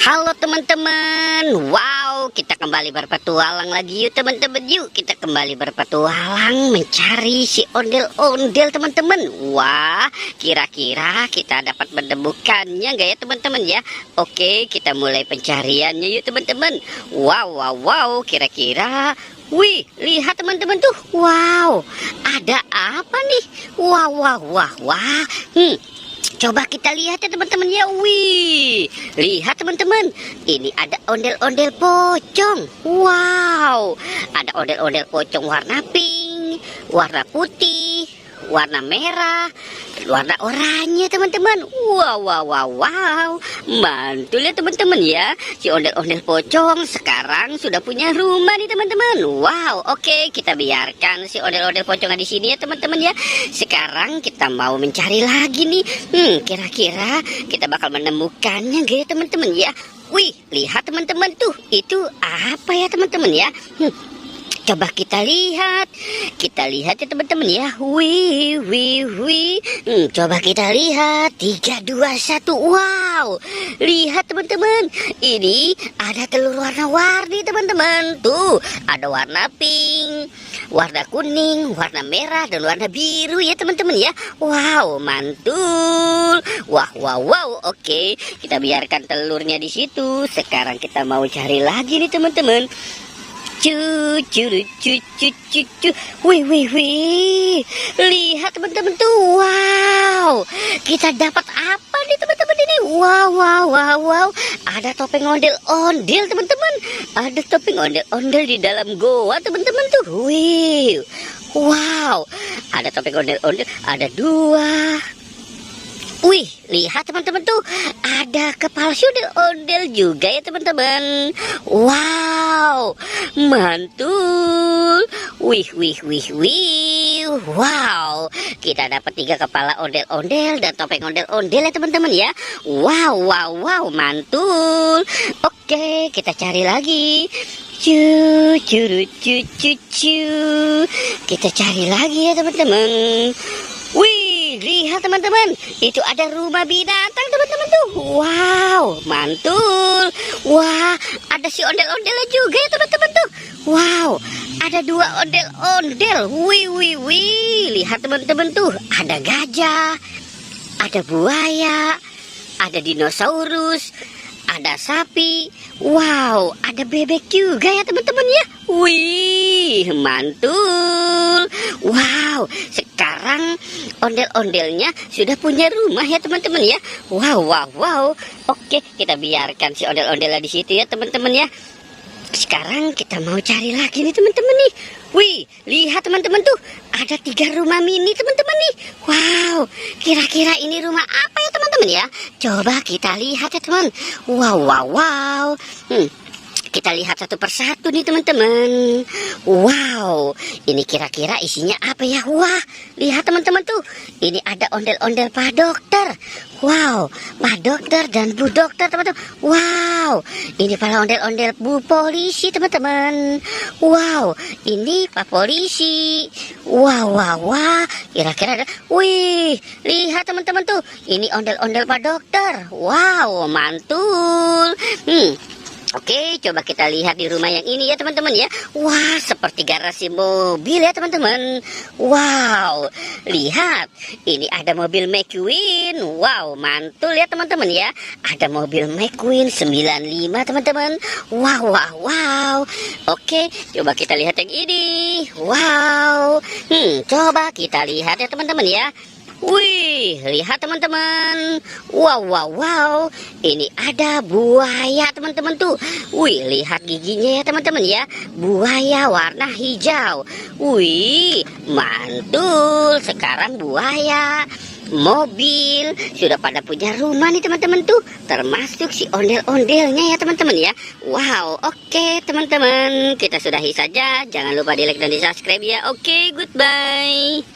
Halo teman-teman, wow, kita kembali berpetualang lagi yuk teman-teman. Yuk kita kembali berpetualang mencari si ondel-ondel teman-teman. Wah, kira-kira kita dapat menemukannya gak ya teman-teman ya? Oke, kita mulai pencariannya yuk teman-teman. Wow, kira-kira, wih, lihat teman-teman tuh. Wow, ada apa nih? Wah. Coba kita lihat ya teman-teman ya. Wih, lihat teman-teman, ini ada ondel-ondel pocong. Wow, ada ondel-ondel pocong warna pink, warna putih, warna merah, warna oranye teman-teman. Wow, mantul ya teman-teman ya. Si ondel-ondel pocong sekarang sudah punya rumah nih teman-teman. Wow, oke, kita biarkan si ondel-ondel pocong di sini ya teman-teman ya. Sekarang kita mau mencari lagi nih. Kira-kira kita bakal menemukannya gak ya teman-teman ya. Wih, lihat teman-teman tuh, itu apa ya teman-teman ya? Coba kita lihat ya teman-teman ya. Wih. Coba kita lihat. 3, 2, 1. Wow, lihat teman-teman, ini ada telur warna-warni teman-teman. Tuh, ada warna pink, warna kuning, warna merah, dan warna biru ya teman-teman ya. Wow, mantul. Wow. Oke, kita biarkan telurnya di situ. Sekarang kita mau cari lagi nih teman-teman. Wih. Lihat teman-teman tuh. Wow, kita dapat apa nih teman-teman ini? Wow. Ada topeng ondel-ondel teman-teman. Ada topeng ondel-ondel di dalam goa teman-teman tuh. Wih. Wow, ada topeng ondel-ondel. Ada 2. Wih, lihat teman-teman tuh, ada kepala ondel-ondel juga ya teman-teman. Wow, mantul. Wih. Wow, kita dapat 3 kepala ondel-ondel dan topeng ondel-ondel ya teman-teman ya. Wow, mantul. Oke, kita cari lagi. Kita cari lagi ya teman-teman. Wih, lihat teman-teman, itu ada rumah binatang teman-teman tuh. Wow, mantul. Wah, ada si ondel-ondelnya juga ya teman-teman tuh. Wow, ada 2 ondel-ondel. Wih. Lihat teman-teman tuh, ada gajah, ada buaya, ada dinosaurus, ada sapi. Wow, ada bebek juga ya teman-teman ya. Wih, mantul. Wow, sekarang ondel-ondelnya sudah punya rumah ya teman-teman ya. Wow. Oke, kita biarkan si ondel-ondelnya di situ ya teman-teman ya. Sekarang kita mau cari lagi nih teman-teman nih. Wih, lihat teman-teman tuh, ada 3 rumah mini teman-teman nih. Wow, kira-kira ini rumah apa ya teman-teman ya? Coba kita lihat ya teman. Wow. Kita lihat satu persatu nih teman-teman. Wow, ini kira-kira isinya apa ya? Wah, lihat teman-teman tuh, ini ada ondel-ondel Pak Dokter. Wow, Pak Dokter dan Bu Dokter teman-teman. Wow, ini para ondel-ondel Bu Polisi teman-teman. Wow, ini Pak Polisi. Wah, kira-kira ada. Wih, lihat teman-teman tuh, ini ondel-ondel Pak Dokter. Wow, mantul. Oke, coba kita lihat di rumah yang ini ya teman-teman ya. Wah, seperti garasi mobil ya teman-teman. Wow, lihat, ini ada mobil McQueen. Wow, mantul ya teman-teman ya. Ada mobil McQueen 95 teman-teman. Wow. Oke, coba kita lihat yang ini. Wow. Coba kita lihat ya teman-teman ya. Wih, lihat teman-teman. Wow. Ini ada buaya teman-teman tuh. Wih, lihat giginya ya teman-teman ya. Buaya warna hijau. Wih, mantul. Sekarang buaya, mobil sudah pada punya rumah nih teman-teman tuh. Termasuk si ondel-ondelnya ya teman-teman ya. Wow, oke teman-teman, kita sudahi saja. Jangan lupa di like dan di subscribe ya. Oke, goodbye.